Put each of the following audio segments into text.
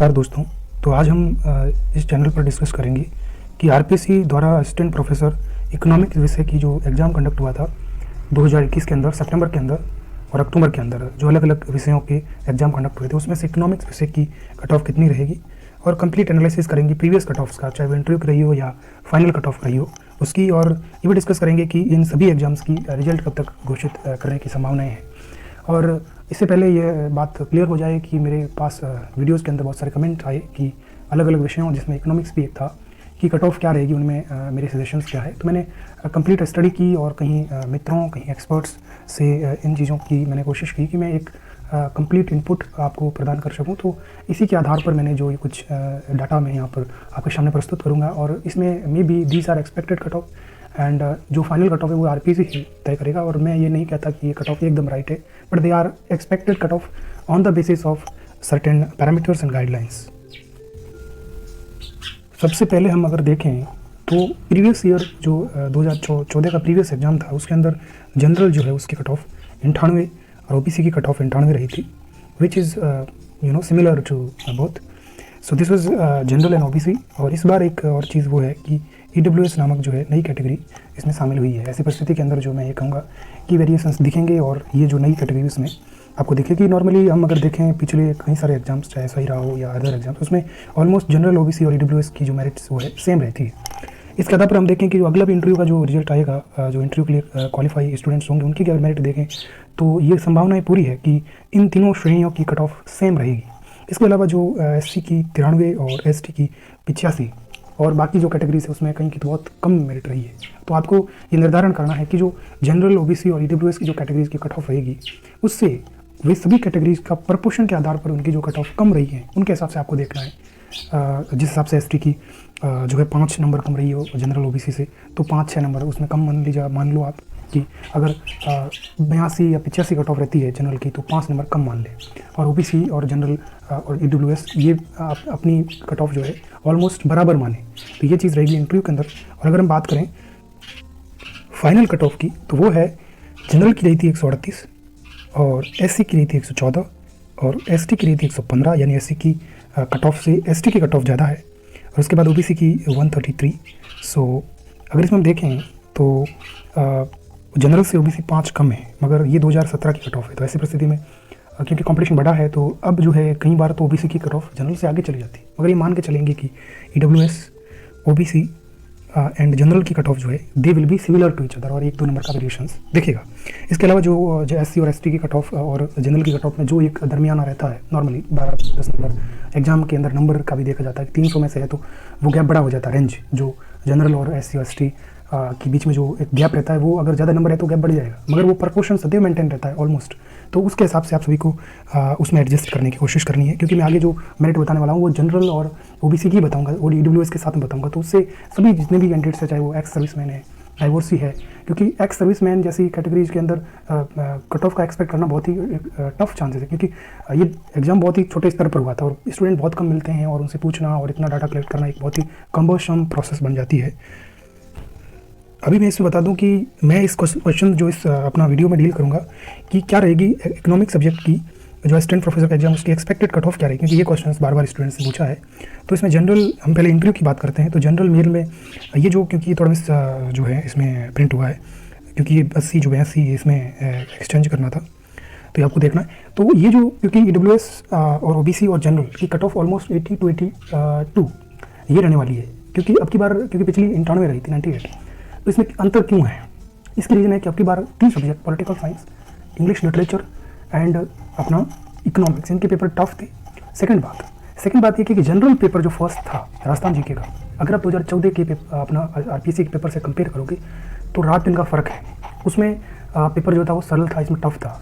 नमस्कार दोस्तों। तो आज हम इस चैनल पर डिस्कस करेंगे कि आरपीएससी द्वारा असिस्टेंट प्रोफेसर इकोनॉमिक्स विषय की जो एग्ज़ाम कंडक्ट हुआ था 2021 के अंदर, सितंबर के अंदर और अक्टूबर के अंदर, जो अलग अलग विषयों के एग्ज़ाम कंडक्ट हुए थे, उसमें से इकोनॉमिक्स विषय की कट ऑफ कितनी रहेगी और कंप्लीट एनालिसिस करेंगे प्रीवियस कट ऑफ्स का, चाहे वो इंटरव्यू की रही हो या फाइनल कट ऑफ रही हो उसकी। और ये भी डिस्कस करेंगे कि इन सभी एग्ज़ाम्स की रिजल्ट कब तक घोषित करने की संभावनाएँ हैं। और इससे पहले ये बात क्लियर हो जाए कि मेरे पास वीडियोस के अंदर बहुत सारे कमेंट आए कि अलग अलग विषयों, जिसमें इकोनॉमिक्स भी एक था, कि कट ऑफ क्या रहेगी, उनमें मेरे सजेशंस क्या है। तो मैंने कंप्लीट स्टडी की और कहीं मित्रों, कहीं एक्सपर्ट्स से इन चीज़ों की मैंने कोशिश की कि मैं एक कंप्लीट इनपुट आपको प्रदान कर सकूं। तो इसी के आधार पर मैंने जो कुछ डाटा मैं यहाँ पर आपके सामने प्रस्तुत करूँगा, और इसमें may be these are expected cut off and जो फाइनल कट ऑफ है वो आरपीएससी ही तय करेगा। और मैं ये नहीं कहता कि ये कट ऑफ एकदम राइट है, but they are expected cut off on the basis of certain parameters and guidelines. सबसे पहले हम अगर देखें तो प्रीवियस ईयर जो 2014 का प्रीवियस एग्जाम था, उसके अंदर जनरल जो है उसकी कट ऑफ 98 और ओबीसी की कट ऑफ 98 रही थी, which is similar to both. So this was general and OBC. और इस बार एक और चीज़ वो है कि ईडब्ल्यूएस नामक जो है नई कैटेगरी इसमें शामिल हुई है। ऐसी परिस्थिति के अंदर जो मैं ये कहूँगा कि वेरिएशंस दिखेंगे, और ये जो नई कैटेगरी इसमें आपको दिखेगी। नॉर्मली हम अगर देखें पिछले कई सारे एग्जाम्स, चाहे सही रहा हो या अदर एग्जाम्स, उसमें ऑलमोस्ट जनरल, ओबीसी और ईडब्ल्यूएस की जो मेरिट्स वो है सेम रहती है। इसके आधार पर हम देखें कि जो अगला भी इंटरव्यू का जो रिजल्ट आएगा, जो इंटरव्यू के लिए क्वालिफाई स्टूडेंट्स होंगे, उनकी अगर मेरिट देखें तो ये संभावनाएँ पूरी है कि इन तीनों श्रेणियों की कट ऑफ सेम रहेगी। इसके अलावा जो एससी की 93 और एसटी की 85 और बाकी जो कैटेगरीज है उसमें कहीं की तो बहुत कम मेरिट रही है। तो आपको ये निर्धारण करना है कि जो जनरल, ओबीसी और ईडब्ल्यूएस की जो कैटेगरीज की कट ऑफ रहेगी, उससे वे सभी कैटेगरीज का प्रपोर्शन के आधार पर उनकी जो कट ऑफ कम रही है, उनके हिसाब से आपको देखना है। जिस हिसाब से एसटी की जो है 5 नंबर कम रही हो जनरल ओबीसी से, तो 5-6 नंबर उसमें कम मान लो आप कि अगर 82 या 85 कट ऑफ रहती है जनरल की, तो 5 नंबर कम मान लें। और ओबीसी और जनरल और ईडब्ल्यूएस ये अपनी कट ऑफ जो है ऑलमोस्ट बराबर माने। तो ये चीज़ रहेगी इंटरव्यू के अंदर। और अगर हम बात करें फाइनल कट ऑफ की, तो वो है जनरल की रही थी 138 और एससी की रही थी 114 और एसटी की रही थी 115, यानी एससी की कट ऑफ से एसटी की कट ऑफ ज़्यादा है। और उसके बाद ओबीसी की 133। सो अगर इसमें हम देखें तो जनरल से ओबीसी 5 कम है, मगर ये 2017 की कट ऑफ है। तो ऐसी परिस्थिति में क्योंकि कंपटीशन बढ़ा है, तो अब जो है कई बार तो ओबीसी की कट ऑफ जनरल से आगे चली जाती है। मगर ये मान के चलेंगे कि ईडब्ल्यूएस, ओबीसी एंड जनरल की कट ऑफ जो है they will be similar to each other, और 1-2 नंबर का वेरिएशंस दिखेगा। इसके अलावा जो एससी और एसटी की कट ऑफ और जनरल की कट ऑफ में जो एक दरमियाना रहता है, नॉर्मली 12-10 नंबर एग्जाम के अंदर नंबर का भी देखा जाता है। 300 में से है तो वो गैप बड़ा हो जाता है, रेंज जो जनरल और एससी और एसटी के बीच में जो एक गैप रहता है, वो अगर ज़्यादा नंबर है तो गैप बढ़ जाएगा, मगर वो प्रपोर्शन सदैव मेंटेन रहता है ऑलमोस्ट। तो उसके हिसाब से आप सभी को उसमें एडजस्ट करने की कोशिश करनी है, क्योंकि मैं आगे जो मेरिट बताने वाला हूँ वो जनरल और ओबीसी की बताऊंगा और ईडब्ल्यूएस के साथ में बताऊंगा। तो उससे सभी जितने भी कैंडिडेट्स हैं, चाहे वो एक्स सर्विसमैन है, डाइवोर्सी है, क्योंकि एक्स सर्विसमैन जैसी कैटेगरीज के अंदर कट ऑफ का एक्सपेक्ट करना बहुत ही टफ चांसेस है, क्योंकि ये एग्जाम बहुत ही छोटे स्तर पर हुआ था और स्टूडेंट बहुत कम मिलते हैं, और उनसे पूछना और इतना डाटा कलेक्ट करना एक बहुत ही कम्बरसम प्रोसेस बन जाती है। अभी मैं इसमें बता दूं कि मैं इस क्वेश्चन जो इस अपना वीडियो में डील करूंगा कि क्या रहेगी इकोनॉमिक सब्जेक्ट की जो असिस्टेंट प्रोफेसर का एग्जाम, उसकी एक्सपेक्टेड कट ऑफ क्या रहेगी, क्योंकि ये क्वेश्चन बार बार स्टूडेंट्स से पूछा है। तो इसमें जनरल, हम पहले इंटरव्यू की बात करते हैं। तो जनरल मेल में ये जो, क्योंकि थोड़ा मिस जो है इसमें प्रिंट हुआ है, क्योंकि ये 80 जो 82 इसमें एक्सचेंज करना था, तो ये आपको देखना है। तो ये जो, क्योंकि ईडब्ल्यूएस और ओबीसी और जनरल की कट ऑफ ऑलमोस्ट 80 to 82 ये रहने वाली है, क्योंकि अब की बार, क्योंकि पिछली 98 रही थी, 98। तो इसमें अंतर क्यों है? इसकी रीज़न है कि अब की बार 3 subject, political science, English literature and अपना इकोनॉमिक्स, इनके पेपर टफ थे। सेकंड बात ये कि जनरल पेपर जो फर्स्ट था राजस्थान जीके का, अगर आप 2014 के अपना आरपीएससी के पेपर से कंपेयर करोगे तो रात दिन का फ़र्क है। उसमें पेपर जो था वो सरल था, इसमें टफ था।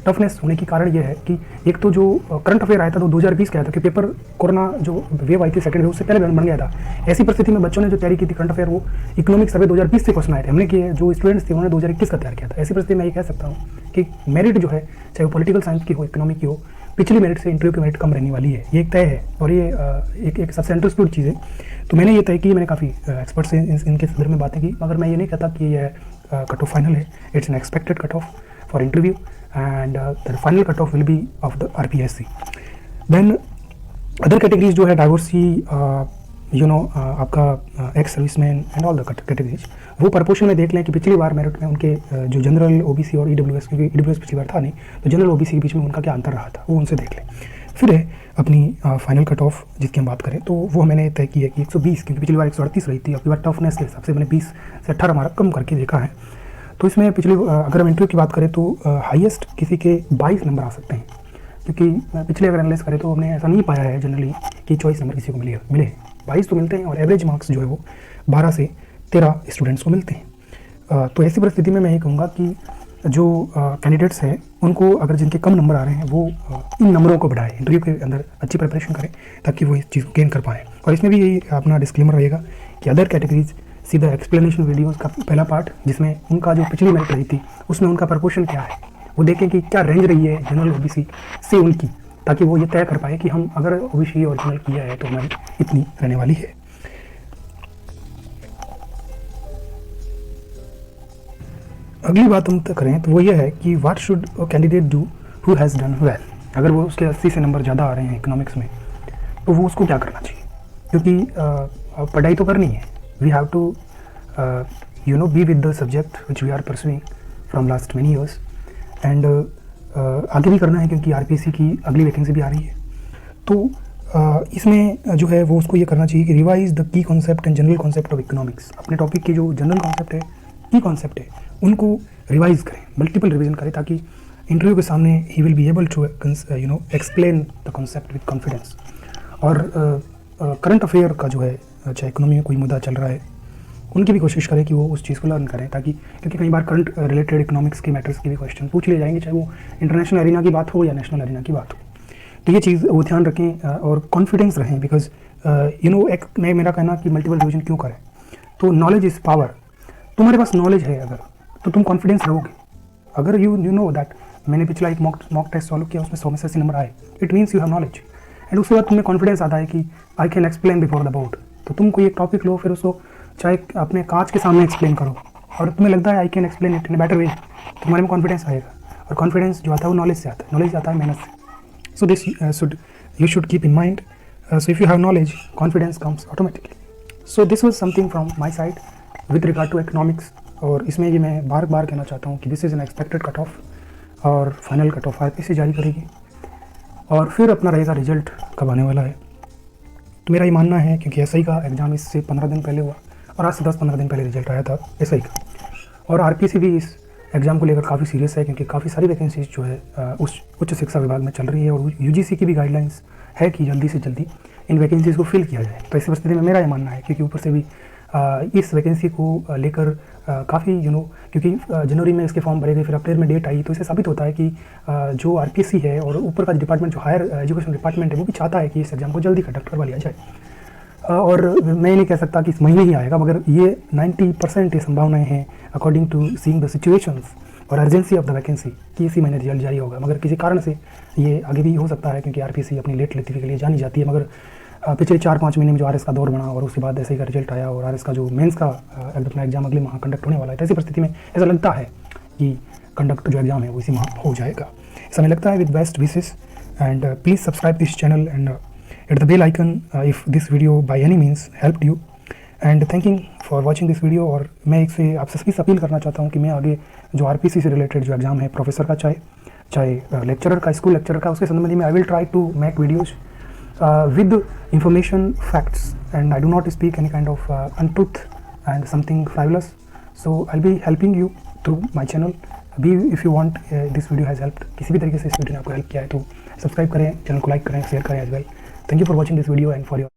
टफनेस होने की कारण ये है कि एक तो जो करंट अफेयर आया था तो 2020 का आया था, कि पेपर कोरोना जो वेव आई थी सेकंड वेव, उससे पहले बन गया था। ऐसी परिस्थिति में बच्चों ने जो तैयारी की थी करंट अफेयर, वो इकोनॉमिक सर्वे 2020 से क्वेश्चन आए थे, हमने किए। जो स्टूडेंट्स थे उन्होंने 2021 का तैयार किया था। ऐसी परिस्थिति में ये कह सकता हूँ कि मेरिट जो है, चाहे वो पॉलिटिकल साइंस की हो, इकोनॉमिक की हो, पिछली मेरिट से इंटरव्यू की मेरिट कम रहने वाली है, ये एक तय है। और ये एक सबसे अंडरस्टूड चीज़ है। तो मैंने ये तय की, मैंने काफ़ी एक्सपर्ट से इनके संदर्भ में बातें की, मगर मैं ये नहीं कहता कि ये कट ऑफ फाइनल है। It's an expected cut of for interview, and the final cutoff will be of the RPSC. Then other categories जो है डाइवर्सिटी, आपका ex serviceman and all the categories, वो प्रपोर्शन में देख लें कि पिछली बार मेरिट में उनके जो जनरल ओबीसी और ईडब्ल्यूएस, क्योंकि ईडब्ल्यूएस पिछली बार था नहीं, तो जनरल ओबीसी के बीच में उनका क्या अंतर रहा था वो उनसे देख लें। फिर है अपनी फाइनल कट ऑफ जिसकी हम बात करें, तो वो मैंने तय की है कि 120, क्योंकि पिछली बार 138 रही थी, अब की बार टफनेस के हिसाब से मैंने 20 से 18 मार्क कम करके देखा है। तो इसमें पिछली अगर हम इंटरव्यू की बात करें तो हाईएस्ट किसी के 22 नंबर आ सकते हैं, क्योंकि पिछले अगर एनालाइज करें तो हमने ऐसा नहीं पाया है जनरली कि 24 नंबर किसी को मिले 22 तो मिलते हैं, और एवरेज मार्क्स जो है वो 12 से 13 स्टूडेंट्स को मिलते हैं। तो ऐसी परिस्थिति में मैं ये कहूँगा कि जो कैंडिडेट्स हैं उनको अगर जिनके कम नंबर आ रहे हैं वो इन नंबरों को बढ़ाएं, इंटरव्यू के अंदर अच्छी प्रिपरेशन करें ताकि वो इस चीज़ को गेन कर पाएँ। और इसमें भी यही अपना डिस्क्लेमर रहेगा कि अदर कैटेगरीज सीधा एक्सप्लेनेशन वीडियोज़ का पहला पार्ट, जिसमें उनका जो पिछली मेरिट रही थी उसमें उनका प्रपोर्शन क्या है वो देखें कि क्या रेंज रही है जनरल ओबीसी से उनकी, ताकि वो ये तय कर पाए कि हम अगर ओबीसी और जनरल किया है तो हमारी इतनी रहने वाली है। अगली बात हम तक करें तो वो ये है कि what should a candidate do who has done well. अगर वो उसके 80 से नंबर ज़्यादा आ रहे हैं इकोनॉमिक्स में तो वो उसको क्या करना चाहिए, क्योंकि पढ़ाई तो करनी है, we have to be with the subject which we are pursuing from last many years, and आगे भी करना है क्योंकि आरपीएससी की अगली वैकेंसी भी आ रही है। तो इसमें जो है वो उसको ये करना चाहिए कि revise the key concept and general concept of economics. अपने टॉपिक के जो जनरल कॉन्सेप्ट है, की कॉन्सेप्ट है, उनको रिवाइज करें, मल्टीपल रिवीजन करें, ताकि इंटरव्यू के सामने he will be able to explain the concept with confidence. और करंट अफेयर का जो है, चाहे इकोनॉमी में कोई मुद्दा चल रहा है, उनकी भी कोशिश करें कि वो उस चीज़ को लर्न करें, ताकि क्योंकि कई बार करंट रिलेटेड इकोनॉमिक्स के मैटर्स के भी क्वेश्चन पूछ लिए जाएंगे, चाहे वो इंटरनेशनल एरिना की बात हो या नेशनल एरिना की बात हो। तो ये चीज़ वो ध्यान रखें और कॉन्फिडेंस रहें, बिकॉज एक मेरा कहना कि मल्टीपल रिविजन क्यों करें, तो नॉलेज इज़ पावर। तुम्हारे पास नॉलेज है अगर, तो तुम कॉन्फिडेंस रहोगे। अगर यू नो दैट मैंने पिछला एक मॉक टेस्ट सॉल्व किया, उसमें 100 में से 80 नंबर आए, it means you have knowledge, and उसके बाद तुम्हें कॉन्फिडेंस आता है कि I can explain before the board. तो तुम कोई एक टॉपिक लो, फिर उसको चाहे अपने कांच के सामने एक्सप्लेन करो, और तुम्हें लगता है I can explain it in better way, तुम्हारे में कॉन्फिडेंस आएगा। और कॉन्फिडेंस जो आता है वो नॉलेज से आता है, नॉलेज आता है मेहनत से। So this you should keep in mind. So if you have knowledge, confidence comes automatically. So this was something from my side with regard to economics. और इसमें ये मैं बार बार कहना चाहता हूँ कि this is an expected cut of, और final cut of RPSC जारी करेगी, और फिर अपना रहेगा रिजल्ट कब आने वाला है। तो मेरा ये मानना है, क्योंकि एसआई का एग्ज़ाम इससे 15 दिन पहले हुआ, और आज से 10-15 दिन पहले रिजल्ट आया था एसआई का, और आरपीएससी भी इस एग्ज़ाम को लेकर काफ़ी सीरियस है, क्योंकि काफ़ी सारी वैकेंसीज जो है उस उच्च शिक्षा विभाग में चल रही है, और यूजीसी की भी गाइडलाइंस है कि जल्दी से जल्दी इन वैकेंसीज़ को फिल किया जाए। तो ऐसी परिस्थिति में मेरा ये मानना है, क्योंकि ऊपर से भी इस वैकेंसी को लेकर काफ़ी क्योंकि जनवरी में इसके फॉर्म भरे गए, फिर अप्रैल में डेट आई, तो इससे साबित होता है कि जो आरपीएससी है और ऊपर का डिपार्टमेंट जो हायर एजुकेशन डिपार्टमेंट है, वो भी चाहता है कि इस एग्ज़ाम को जल्दी कंडक्ट करवा लिया जाए। और मैं नहीं कह सकता कि इस महीने ही आएगा, मगर ये 90% ये संभावनाएं हैं according to seeing the situations और अर्जेंसी ऑफ द वैकेंसी कि इसी महीने रिजल्ट जारी होगा। मगर किसी कारण से ये आगे भी हो सकता है, क्योंकि आरपीएससी अपनी लेट लतीफ़ी के लिए जानी जाती है। मगर पिछले 4-5 महीने में जो आरएस का दौर बना, और उसके बाद ऐसे ही का रिजल्ट आया, और आरएस का जो मेंस का अपना एग्जाम अगले माह कंडक्ट होने वाला है, तो ऐसी परिस्थिति में ऐसा लगता है कि कंडक्ट जो एग्जाम है वो इसी माह हो जाएगा, ऐसा हमें लगता है। With best wishes, and please subscribe this channel and hit the bell icon if this video by any means helped you, and thanking for watching this video। और मैं इससे आपसे अपील करना चाहता हूँ कि मैं आगे जो आरपीएससी से रिलेटेड जो एग्ज़ाम है प्रोफेसर का, चाहे लेक्चरर का, स्कूल लेक्चरर का, उसके संबंध में I will try to make videos with information, facts, and I do not speak any kind of untruth and something frivolous. So I'll be helping you through my channel. अभी if you want this video has helped, किसी भी तरीके से इस video ने आपको help किया है तो सब्सक्राइब करें, चैनल को लाइक करें, शेयर करें as well. Thank you for watching this video and for your